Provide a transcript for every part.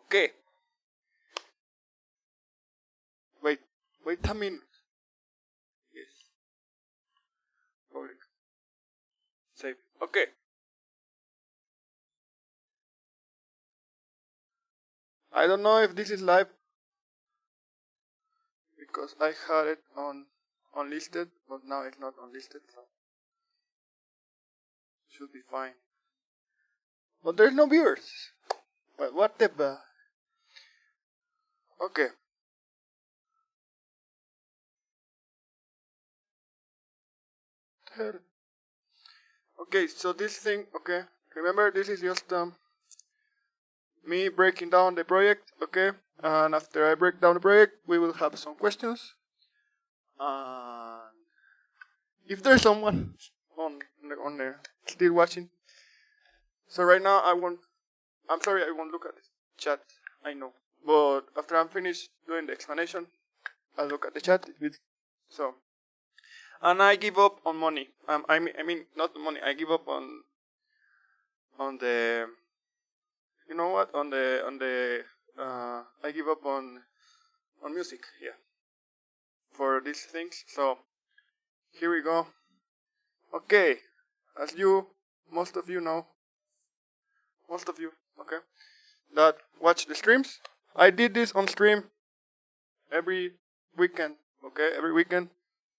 Okay. Wait a minute. Yes. Public. Save. Okay. I don't know if this is live because I had it on unlisted, but now it's not unlisted, so should be fine. But there's no viewers. But what the Okay. Okay, so this thing, okay. Remember, this is just me breaking down the project, okay? And after I break down the project, we will have some questions. And if there's someone on the still watching, so right now I'm sorry I won't look at the chat, I know. But after I'm finished doing the explanation, I'll look at the chat. So, and I give up on money. I mean not money. I give up on the, you know what? On the I give up on music. Yeah. For these things. So here we go. Okay, as most of you know, okay, that watch the streams. I did this on stream every weekend. Okay, every weekend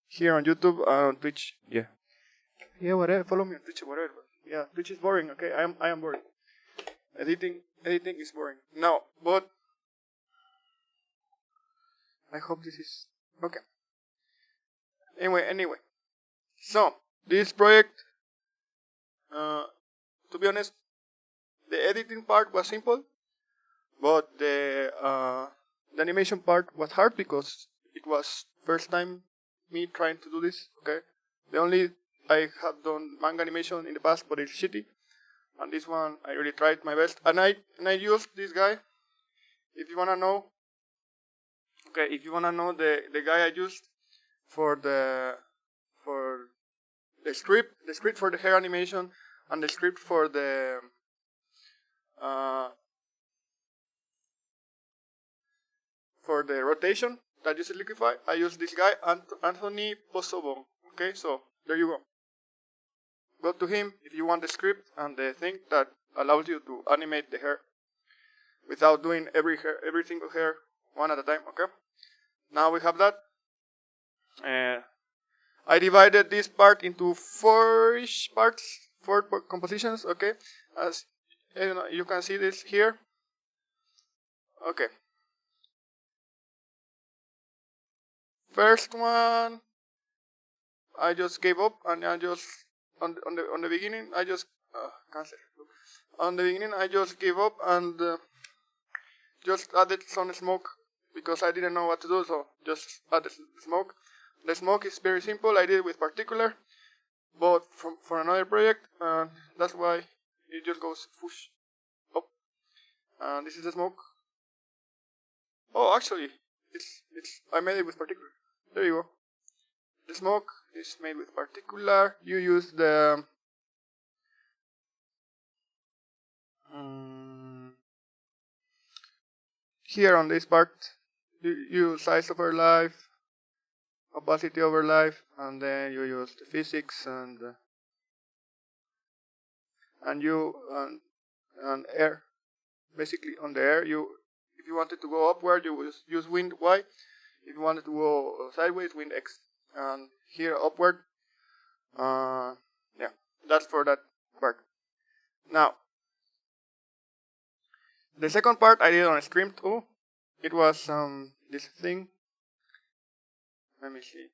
here on YouTube and on Twitch. Yeah, whatever. Follow me on Twitch, whatever. Yeah, Twitch is boring. Okay, I am boring. Editing is boring. No, but I hope this is okay. Anyway. So this project, to be honest, the editing part was simple, but the animation part was hard because it was first time me trying to do this. Okay, the only I have done manga animation in the past, but it's shitty. And this one I really tried my best, and I used this guy. If you wanna know, okay, if you wanna know the guy I used for the script for the hair animation and the script for the rotation that uses Liquify, I use this guy, Anthony Posobon. Okay, so there you go. Go to him if you want the script and the thing that allows you to animate the hair without doing every single hair one at a time. Okay, now we have that. I divided this part into four compositions. Okay, as you can see this here. Okay. First one, I just gave up, and I just on the beginning I just cancel. On the beginning I just gave up and just added some smoke because I didn't know what to do, so just added smoke. The smoke is very simple. I did it with particular, but for another project, and that's why it just goes whoosh up. And this is the smoke. Oh, actually, it's I made it with particular. There you go. The smoke is made with particular. You use the here on this part, you use size over life, opacity over life, and then you use the physics and air. Basically, on the air, if you wanted to go upward, you use wind Y. If you wanted to go sideways, wind X. And here upward, yeah, that's for that part. Now, the second part I did on a stream too. It was this thing. Let me see.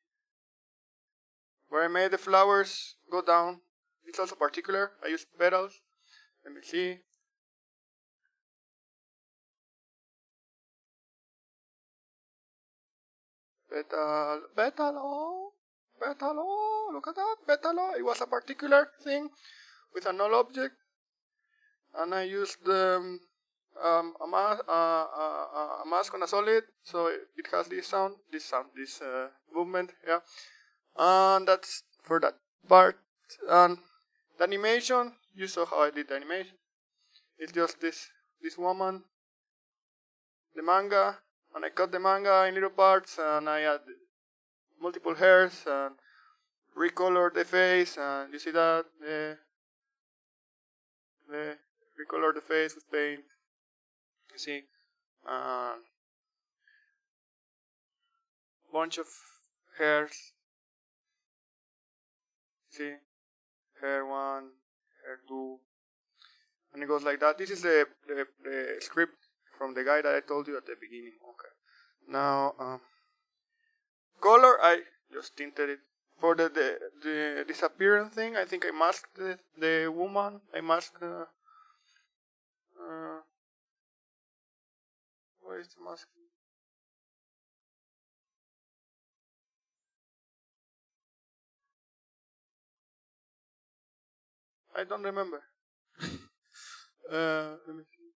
Where I made the flowers go down. It's also particular. I used petals. Let me see. Petalo. Look at that, petalo. It was a particular thing with a null object, and I used a mask on a solid, so it has this movement, yeah. And that's for that part. And the animation, you saw how I did the animation. It's just this woman the manga, and I cut the manga in little parts, and I add multiple hairs and recolor the face, and you see that the recolor the face with paint. You see, bunch of hairs. See, hair 1, hair 2, and it goes like that. This is the script from the guy that I told you at the beginning. Okay. Now, color, I just tinted it. For the disappearance thing, I think I masked the woman. I masked. Where is the mask? I don't remember. Let me see.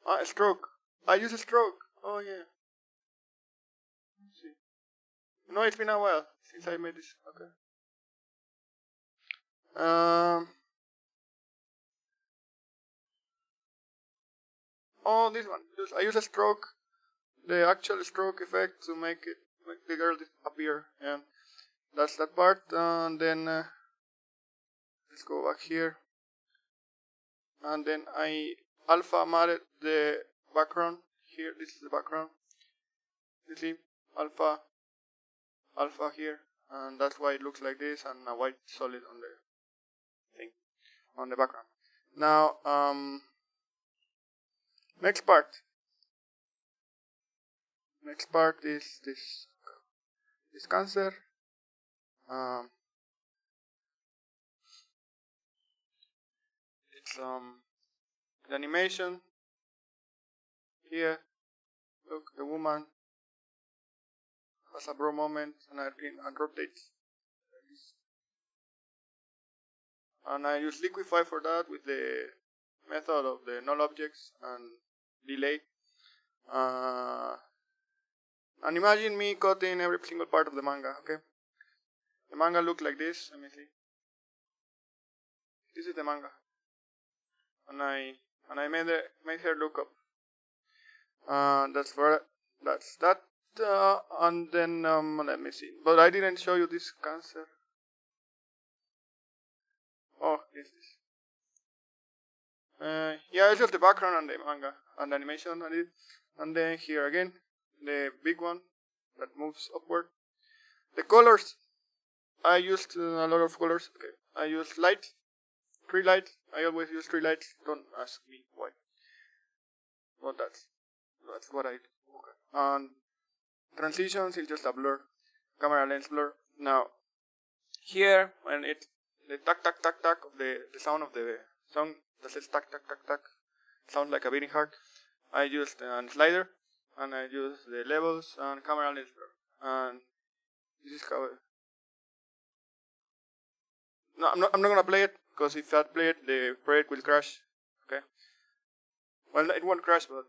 A stroke. I use a stroke. Oh yeah. Let's see. No, it's been a while since I made this. Okay. Oh, this one. I use a stroke, the actual stroke effect to make the girl appear, and that's that part. And then let's go back here, and then I alpha matted the background here. This is the background. You see, alpha here, and that's why it looks like this, and a white solid on the thing on the background. Now, next part. Next part is this cancer. It's the animation here. Look, the woman has a bro moment, and rotates. And I use Liquify for that with the method of the null objects and delay. And imagine me cutting every single part of the manga, okay? The manga looks like this. Let me see. This is the manga, and I made her look up. That's that. And then let me see. But I didn't show you this cancer. Oh, this is. Yeah, it's just the background and the manga and the animation on it. And then here again, the big one that moves upward. The colors, I used a lot of colors. Okay, I used light, 3 lights. I always use 3 lights. Don't ask me why. But that's what I do. Okay. And transitions is just a blur, camera lens blur. Now, here when the tack tack tack tack of the sound of the song that says tack tack tack tack, sounds like a beating heart. I used a slider, and I use the levels and camera lens blur. And this is how. No, I'm not gonna play it, because if I play it, the project will crash. Okay. Well, it won't crash, but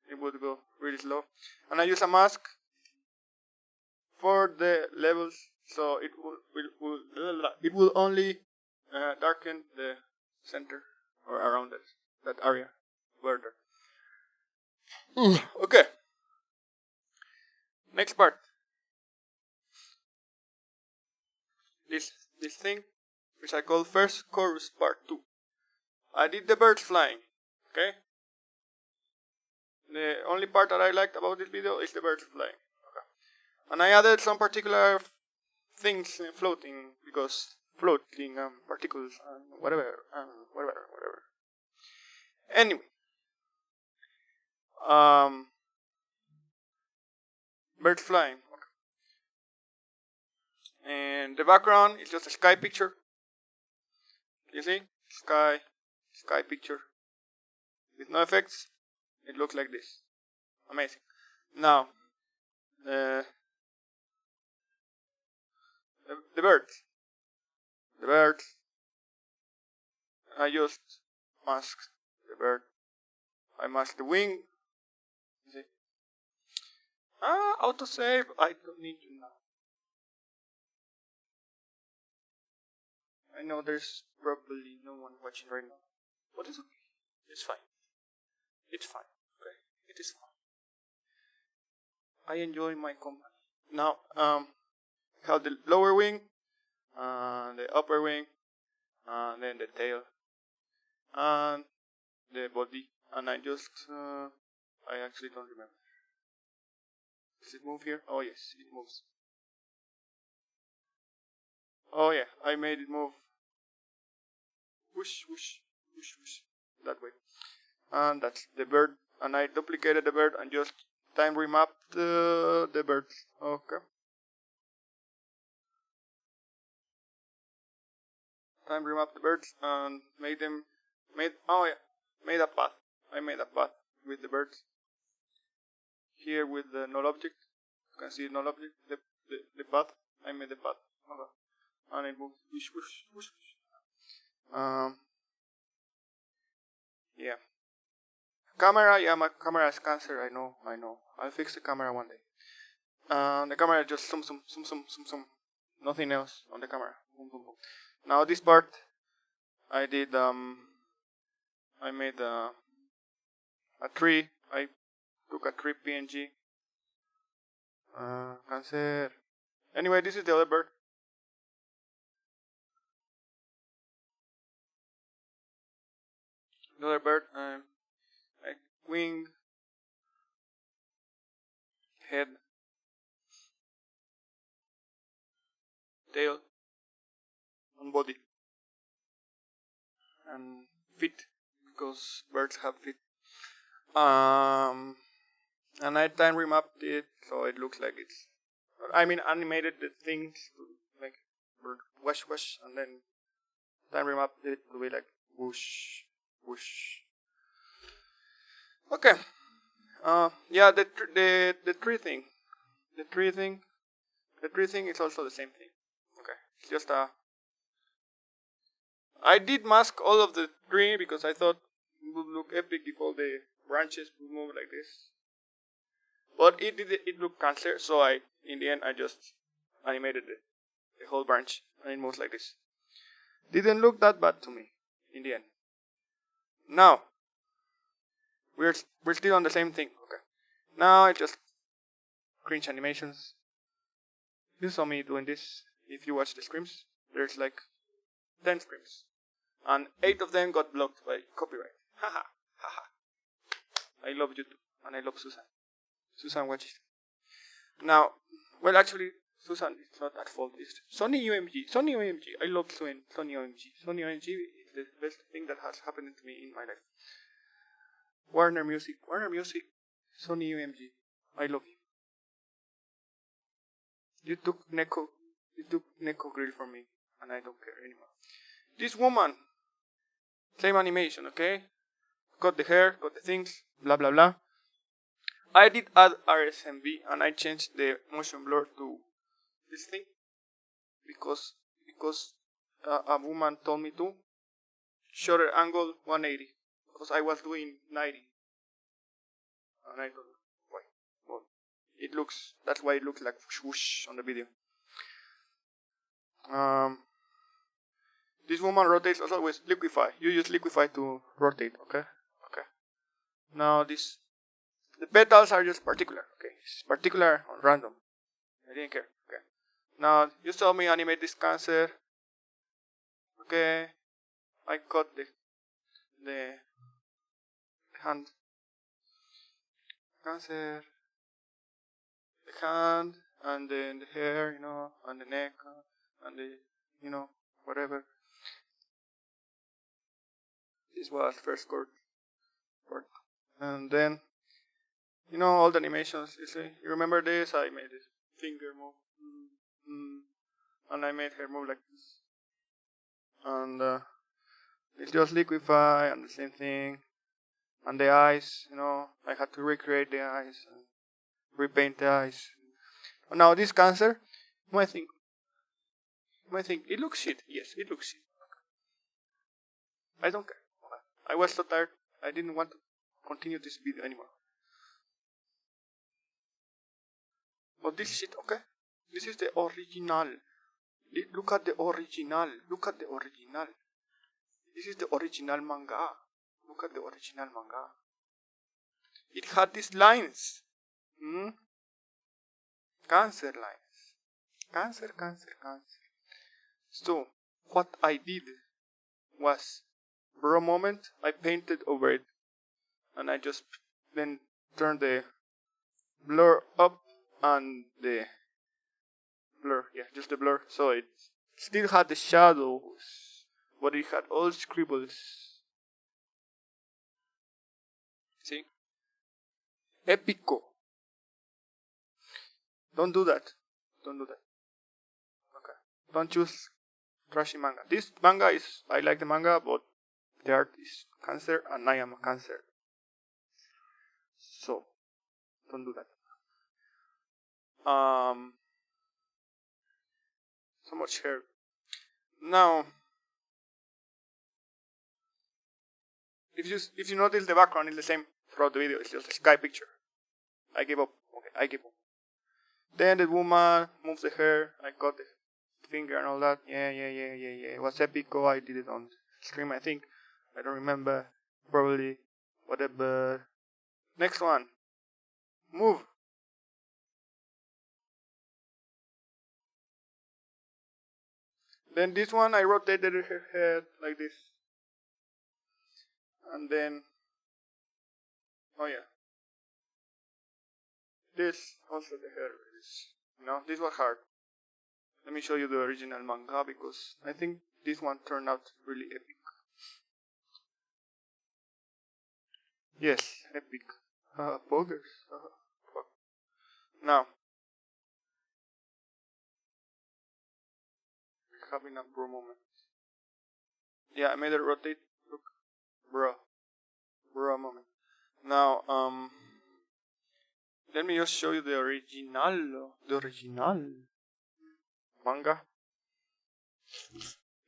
it would go really slow. And I use a mask for the levels, so it will only darken the center or around that area further. Okay. Next part. This thing, which I call first chorus part 2. I did the birds flying. Okay. The only part that I liked about this video is the birds flying. Okay. And I added some particular things floating, because floating particles and whatever. Anyway, birds flying. Okay. And the background is just a sky picture. You see, sky picture with no effects. It looks like this. Amazing. Now, the birds. The birds. I just masked the bird. I masked the wing. See? Autosave. I don't need to now. I know there's probably no one watching right now, but it's okay. It's fine. It's fine. Okay, it is fine. I enjoy my company. Now, have the lower wing, the upper wing, and then the tail, and the body. And I actually don't remember. Does it move here? Oh yes, it moves. Oh yeah, I made it move. Whoosh, whoosh, whoosh, whoosh. That way. And that's the bird. And I duplicated the bird and just time remapped the bird. Okay. Time remapped the birds and made a path. I made a path with the birds. Here with the null object. You can see null object, the path. I made the path. Okay. And it moved. Whoosh, whoosh, whoosh, whoosh. Yeah. Camera, yeah, my camera has cancer. I know. I'll fix the camera one day. The camera just zoom. Nothing else on the camera. Boom, boom, boom. Now this part, I did. I made a tree. I took a tree PNG. Cancer. Anyway, this is the other bird. The other bird. Like wing, head, tail, and body, and feet, because birds have feet. And I time remapped it so it looks like it's. I mean, animated the things to make bird wash, and then time remapped it to be like whoosh, whoosh. Okay. Yeah, the tree thing. The tree thing is also the same thing. Okay. It's just I did mask all of the tree because I thought it would look epic if all the branches would move like this. But it looked cancer, so in the end I just animated the whole branch and it moves like this. Didn't look that bad to me in the end. Now we're still on the same thing. Okay. Now I just cringe animations. You saw me doing this. If you watch the screams, there's like 10 screams, and 8 of them got blocked by copyright. Haha, haha. I love YouTube and I love Susan. Susan watches. Now, well, actually, Susan, it's not at fault. It's Sony UMG. I love Sony UMG. Sony UMG is the best thing that has happened to me in my life. Warner Music, Sony UMG. I love you. You took Neko Grill from me, and I don't care anymore. This woman, same animation, okay? Got the hair, got the things, blah blah blah. I did add RSMB and I changed the motion blur to this thing because a woman told me to. Shutter angle 180 because I was doing 90 and I don't know why. Well, that's why it looks like whoosh on the video. This woman rotates also with liquify. You use liquify to rotate, okay? Okay. Now the petals are just particular, okay? It's particular on random. I didn't care, okay? Now you saw me animate this cancer. Okay. I cut the hand. Cancer. The hand and then the hair, and the neck and the whatever. This was first part. And then all the animations, you see. You remember this? I made this finger move. And I made her move like this. And it's just liquify and the same thing. And the eyes, I had to recreate the eyes and repaint the eyes. Now this cancer, you might think it looks shit. Yes, it looks shit. I don't care. I was so tired. I didn't want to continue this video anymore. But this shit, okay? This is the original. Look at the original. Look at the original. This is the original manga. Look at the original manga. It had these lines. Cancer lines. Cancer, cancer, cancer. So, what I did was, for a moment, I painted over it. And I just then turned the blur up and the blur, just the blur. So it still had the shadows, but it had all scribbles. See? Épico. Don't do that. Don't do that. Okay. Don't choose trashy manga. This manga is, I like the manga, but the art is cancer and I am a cancer. So, don't do that. So much hair. Now, if you notice, the background is the same throughout the video. It's just a sky picture. I gave up. Okay, I gave up. Then the woman moves the hair. I got the finger and all that. Yeah. It was epico. I did it on stream, I think. I don't remember. Probably. Whatever. Next one. Move. Then this one, I rotated her head like this. And then, oh yeah. This, also the hair is, this was hard. Let me show you the original manga because I think this one turned out really epic. Yes, epic. Poggers. Fuck. Now, we're having a bro moment. Yeah, I made it rotate. Look, bro moment. Now, let me just show you the original manga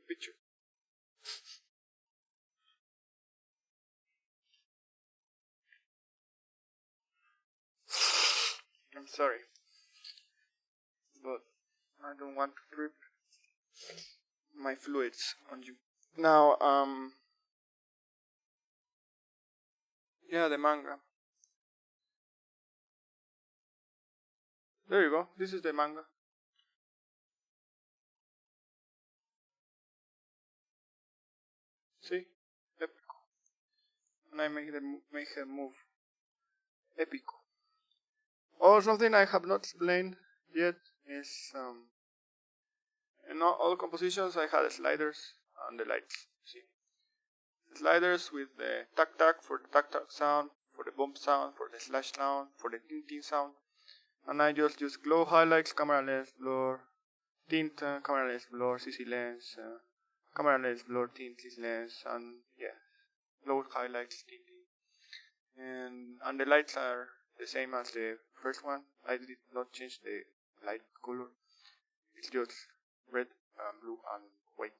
picture. I'm sorry, but I don't want to drip my fluids on you. Now, yeah, the manga. There you go. This is the manga. See? Epico. And I make her move. Epico. Oh, something I have not explained yet is, in all compositions I had sliders and the lights. See? Sliders with the tac for the tac sound, for the bump sound, for the slash sound, for the tin sound. And I just use glow highlights, camera lens, blur, tint, camera lens, blur, CC lens, camera lens, blur, tint, CC lens, and yeah, glow highlights, tinting. And the lights are the same as the first one. I did not change the light color. It's just red, blue, and white.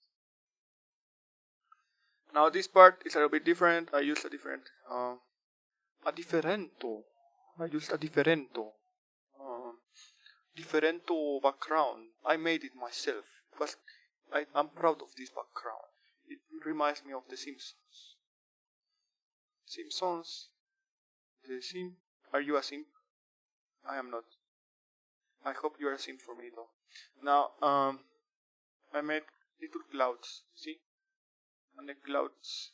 Now this part is a little bit different. I used a differento. Differento background. I made it myself. But I'm proud of this background. It reminds me of The Simpsons. The simp. Are you a simp? I am not. I hope you are a simp for me though. Now, I made little clouds. See? And the clouds.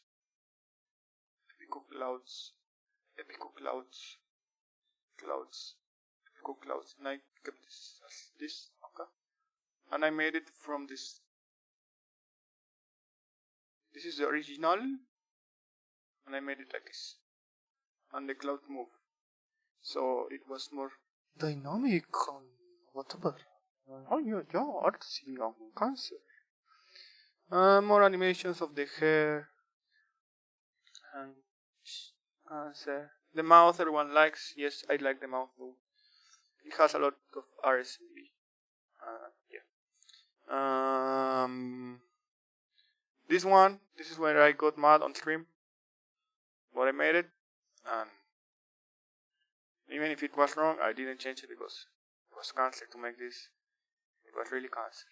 Epico clouds. And I kept this as this, okay? And I made it from this. This is the original. And I made it like this. And the cloud moved. So it was more dynamic and whatever. Oh yeah, artsy on cancer. More animations of the hair. And cancer. The mouth everyone likes. Yes, I like the mouth too. It has a lot of RSB. Yeah. This is where I got mad on stream. But I made it. And even if it was wrong, I didn't change it because it was cancer to make this. It was really cancer.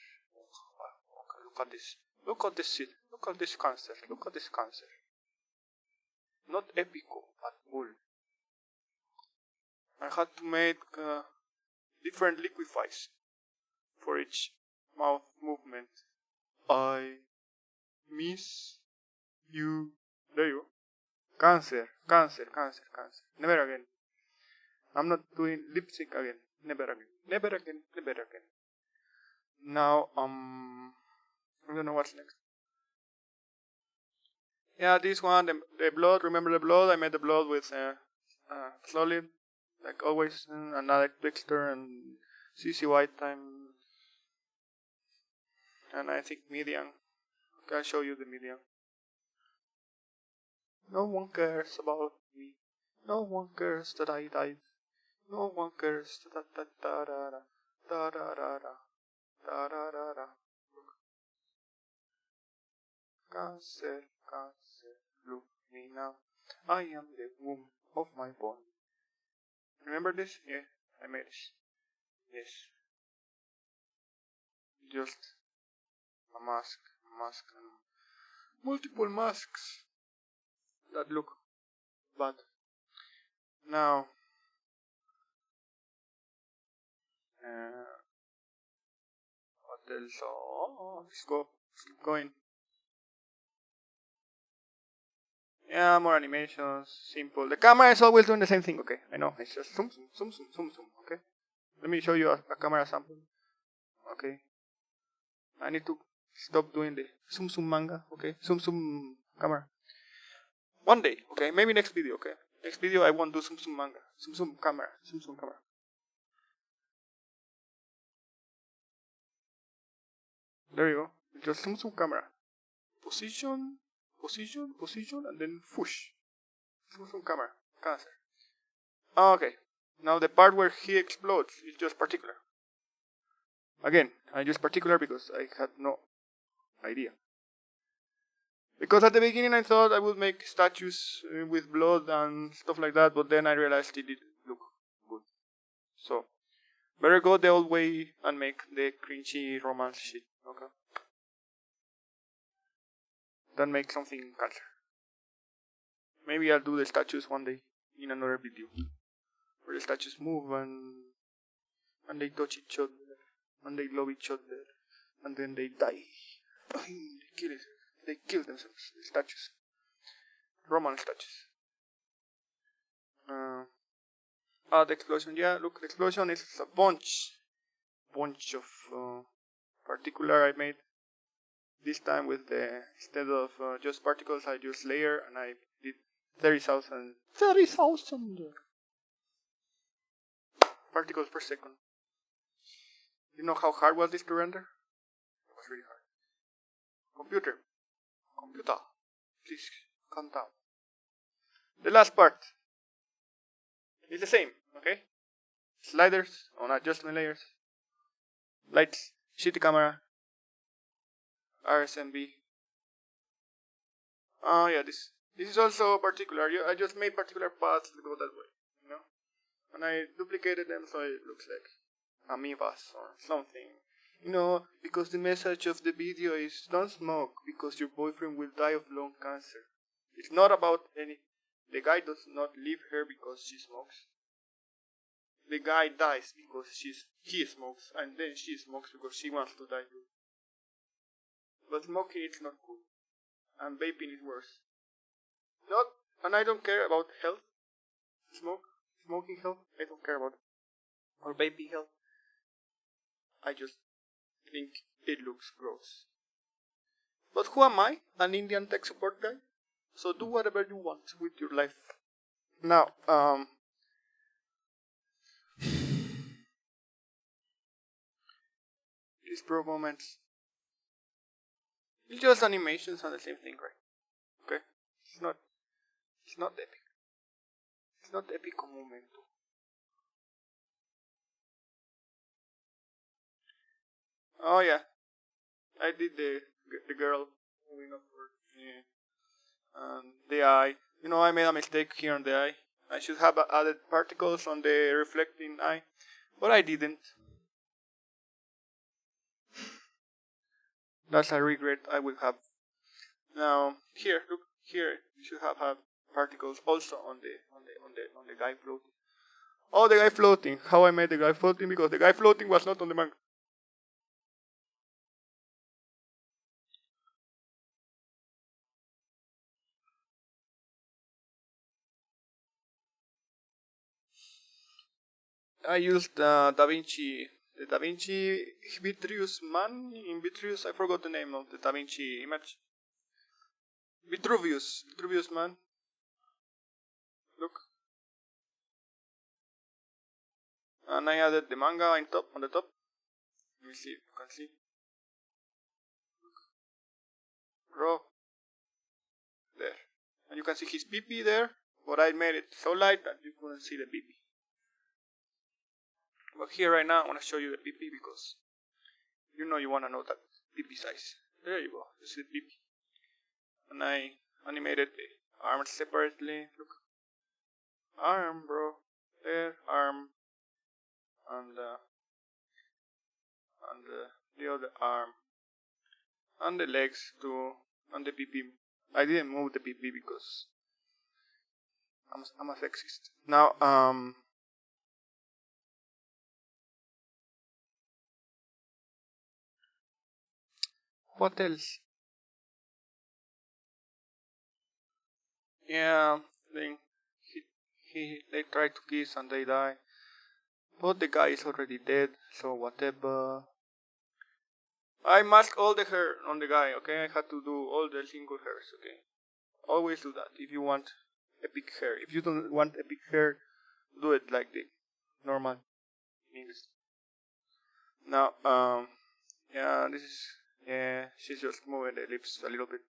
at this. Look at this shit. Look at this cancer. Look at this cancer. Not epico at all. I had to make different liquefies for each mouth movement. I miss you. There you go. Cancer, cancer, cancer, cancer. Never again. I'm not doing lip sync again. Never again. Never again. Never again. Now, I don't know what's next. Yeah, this one, the blood. Remember the blood? I made the blood with solid, like always, another texture and CC white time, and I think medium. Okay, I'll show you the medium. No one cares about me. No one cares that I died. No one cares da da da da da da da da da da da da. Cancer, cancer, look me now. I am the womb of my bone. Remember this? Yeah, I made this. Yes. Just a mask, and multiple masks that look bad. Now, what else? Oh, let's go. Keep going. Yeah, more animations, simple. The camera is always doing the same thing, okay? I know, it's just zoom, zoom, zoom, zoom, zoom, zoom, okay? Let me show you a camera sample. Okay. I need to stop doing the zoom, zoom manga, okay? Zoom, zoom camera. One day, okay? Maybe next video, okay? Next video I won't do zoom, zoom manga. Zoom, zoom camera. Zoom, zoom camera. There you go. Just zoom, zoom camera. Position, position, position, and then whoosh. Zoom, zoom camera. Cancer. Okay. Now the part where he explodes is just particular. Again, I use particular because I had no idea. Because at the beginning I thought I would make statues with blood and stuff like that, but then I realized it didn't look good. So, better go the old way and make the cringy romance shit, okay? Then make something cancer. Maybe I'll do the statues one day in another video. Where the statues move and they touch each other, and they love each other, and then they die. They kill themselves, the statues. Roman statues. The explosion, yeah, look, the explosion is a bunch of particular I made. This time with the, instead of just particles, I used layer, and I did 30,000 particles per second. You know how hard was this to render? It was really hard. Computer, please calm down. The last part is the same, okay? Sliders on adjustment layers, lights, shitty camera, RSMB. Oh yeah, this is also particular. I just made particular paths that go that way, you know? And I duplicated them so it looks like amoebas or something. You know, because the message of the video is don't smoke because your boyfriend will die of lung cancer. It's not about any... The guy does not leave her because she smokes. The guy dies because he smokes, and then she smokes because she wants to die too. But smoking is not cool, and vaping is worse. Not, and I don't care about health. Smoking health, I don't care about. Or vaping health. I just think it looks gross. But who am I? An Indian tech support guy? So do whatever you want with your life. Now, these pro moments, it's just animations on the same thing, right? Okay? It's not epic. It's not epic momento. Oh yeah, I did the girl moving upward. Yeah. The eye. You know, I made a mistake here on the eye. I should have added particles on the reflecting eye, but I didn't. That's a regret I will have. Now here, look here. You should have particles also on the guy floating. Oh, the guy floating. How I made the guy floating? Because the guy floating was not on the manga. I used the Da Vinci Vitruvius man in Vitruvius. I forgot the name of the Da Vinci image. Vitruvius man. Look, and I added the manga on the top. Let me see if you can see. Raw there, and you can see his PP there. But I made it so light that you couldn't see the PP. But here right now, I want to show you the PP because you know you want to know that PP size. There you go. This is the PP. And I animated the arms separately. Look. Arm, bro. There, arm. And the other arm. And the legs too. And the PP. I didn't move the PP because I'm a sexist. Now, what else? Yeah, they try to kiss and they die. But the guy is already dead, so whatever. I masked all the hair on the guy, okay? I had to do all the single hairs, okay? Always do that if you want epic hair. If you don't want epic hair, do it like the normal English. Now, yeah, she's just moving the lips a little bit.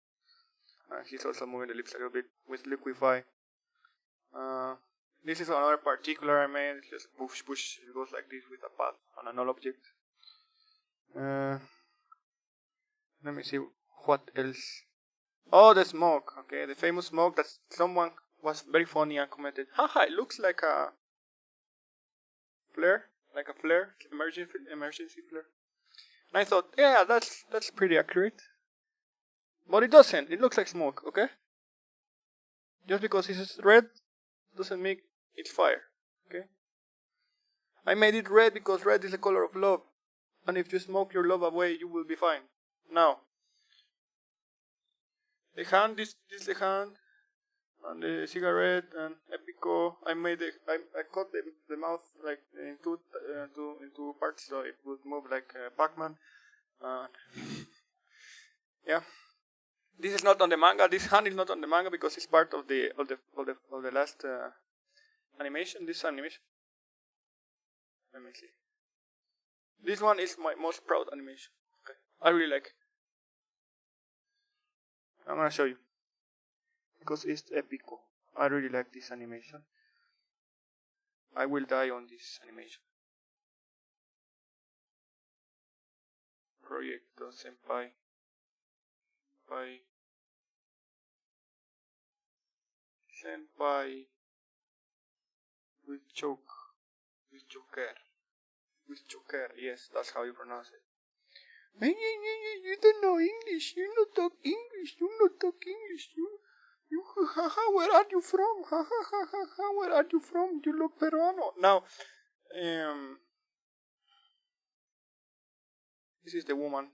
He's also moving the lips a little bit with liquify. This is another particular I made. It's just push. It goes like this with a path on a null object. Let me see what else. Oh, the smoke. Okay, the famous smoke that someone was very funny and commented. Haha, it looks like a flare, emergency flare. And I thought, yeah, that's pretty accurate. But it doesn't. It looks like smoke. Okay. Just because it's red doesn't make it fire. Okay. I made it red because red is the color of love, and if you smoke your love away, you will be fine. Now, the hand, this is the hand, and the cigarette and Epico. I cut the mouth like in two parts, so it would move like Pac-Man. Yeah, this is not on the manga. This hand is not on the manga because it's part of the last animation. This animation. Let me see. This one is my most proud animation. Okay, I really like it. I'm gonna show you because it's epico. I really like this animation. I will die on this animation. Proyecto Senpai. Senpai. With choker. Yes, that's how you pronounce it. You don't know English. You not talk English. Where are you from? Where are you from? You look peruano. Now, this is the woman,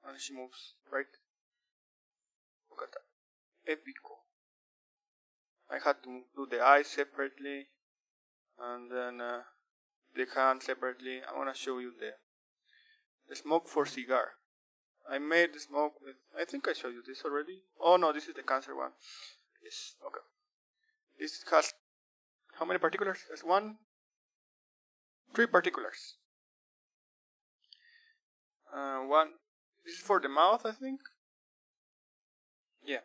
and she moves, right? Look at that. Epico. I had to do the eyes separately, and then the hand separately. I want to show you the smoke for cigar. I made the smoke with, I think I showed you this already. Oh no, this is the cancer one. Yes, okay. This has, how many particulars? There's 3 particulars. One, this is for the mouth, I think. Yeah.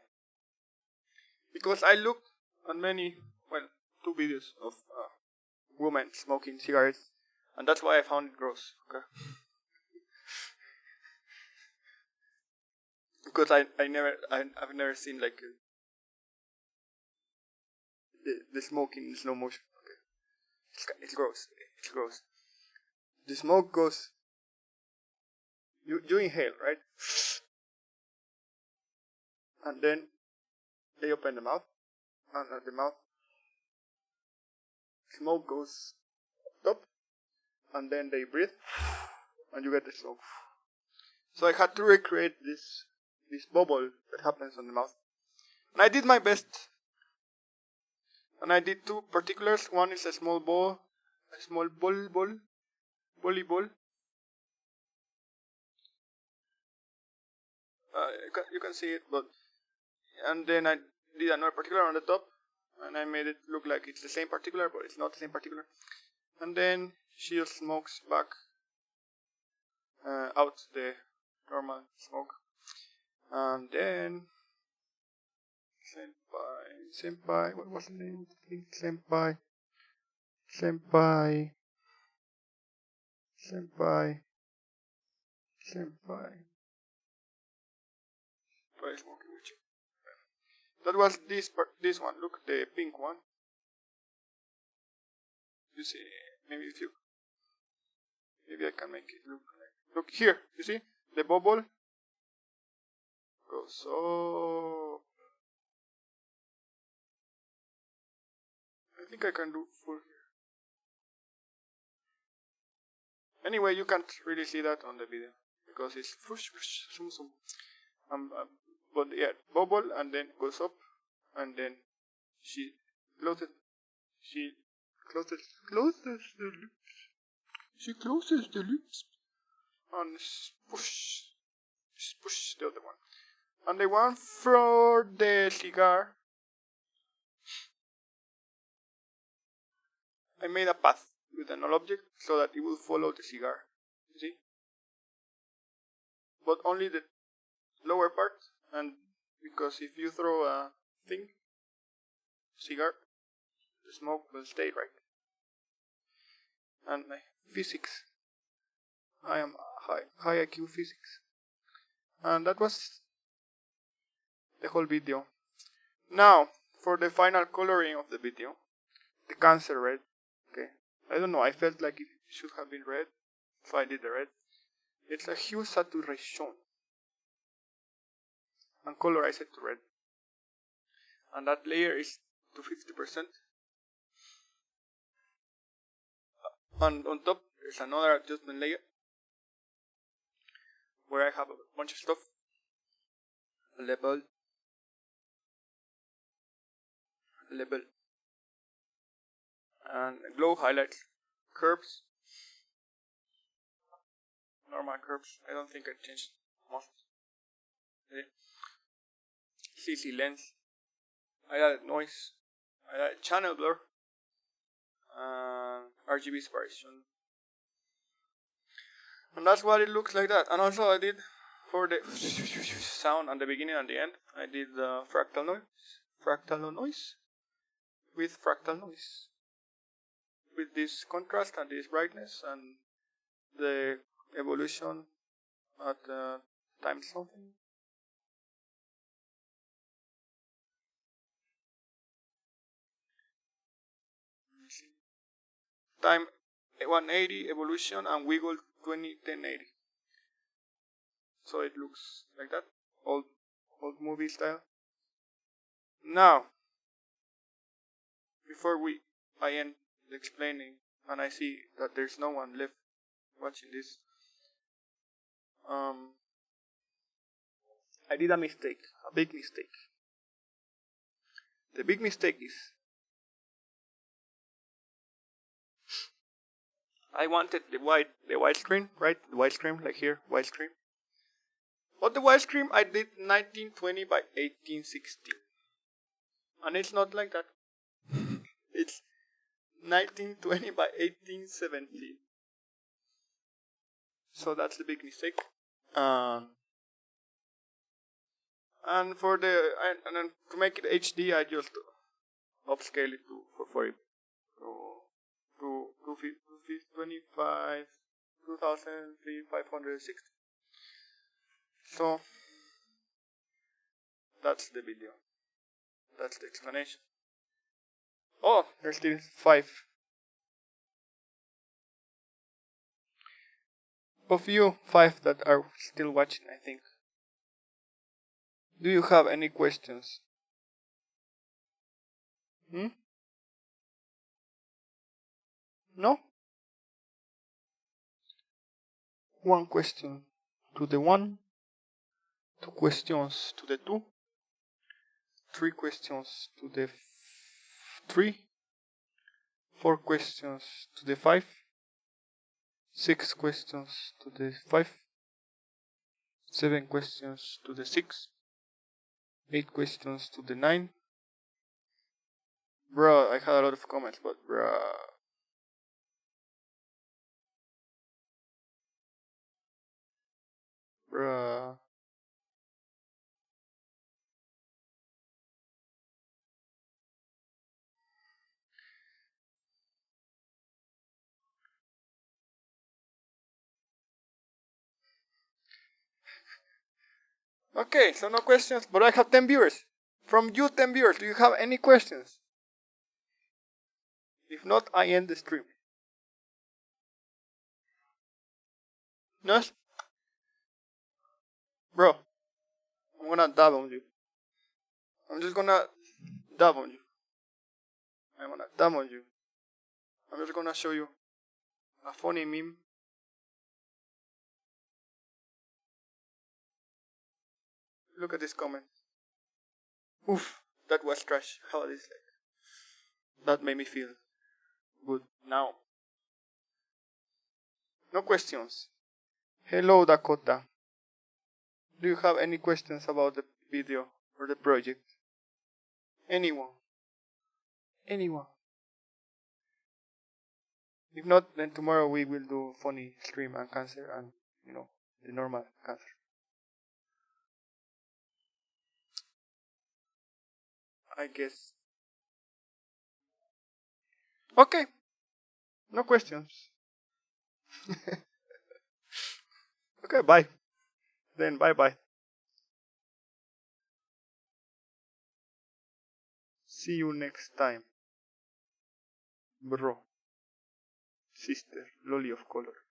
Because I looked on 2 videos of women smoking cigarettes, and that's why I found it gross. Okay. Because I've never seen like the smoking in slow motion. Okay. It's gross. It's gross. The smoke goes. You inhale, right? and then they open the mouth, and at the mouth, smoke goes up, and then they breathe, and you get the smoke. So I had to recreate this bubble that happens on the mouth, and I did my best. And I did two particulars. One is a small volleyball. You can see it, but and then I did another particular on the top, and I made it look like it's the same particular, but it's not the same particular. And then she just smokes back out the normal smoke, and then senpai, what was the name? Senpai. Try smoking with you. That was this one. Look, the pink one. You see, maybe I can make it look here. You see, the bubble goes so. I think I can do full here. Anyway, you can't really see that on the video because it's zoom. But yeah, bubble, and then goes up, and then she closes the lips. She closes the lips and push the other one. And the one for the cigar, I made a path with a null object so that it will follow the cigar. You see? But only the lower part, and because if you throw a cigar, the smoke will stay right. And my physics, I am high IQ physics. And that was the whole video. Now, for the final coloring of the video, the Cancer red. Okay, I don't know, I felt like it should have been red, so I did the red. It's a hue saturation, and colorize it to red. And that layer is to 50%. And on top, there's another adjustment layer where I have a bunch of stuff. A level, and glow highlights, curves, normal curves. I don't think I changed most. Okay. CC lens. I added noise. I added channel blur. RGB separation. And that's what it looks like that. And also I did for the sound at the beginning and the end, I did fractal noise with fractal noise. With this contrast and this brightness and the evolution at time something. Time 180 evolution and wiggle 1080. So it looks like that, old movie style. Now, before I end the explaining and I see that there's no one left watching this, I did a mistake, a big mistake. The big mistake is I wanted the widescreen, right? The widescreen, like here, widescreen. But the widescreen I did 1920 by 1860, and it's not like that. It's 1920 by 1870. So that's the big mistake. And for and then to make it HD, I just upscale it to 2560. So that's the video. That's the explanation. Oh, there's still 5 of you, 5 that are still watching, I think. Do you have any questions? No? One question to the one, two questions to the two, three questions to the three, four questions to the five, six questions to the five, seven questions to the six, 8 questions to the 9. Bruh, I had a lot of comments, but bruh. Okay, so no questions, but I have 10 viewers. From you 10 viewers, do you have any questions? If not, I end the stream. Yes? Bro, I'm gonna dab on you. I'm just gonna dab on you. I'm gonna dab on you. I'm just gonna show you a funny meme. Look at this comment. Oof, that was trash. How is it? That made me feel good. Now, no questions. Hello, Dakota. Do you have any questions about the video or the project? Anyone? Anyone? If not, then tomorrow we will do funny stream and cancer and, the normal cancer. I guess. Okay. No questions. Okay, bye. Then bye. See you next time. Bro. Sister. Lolly of color.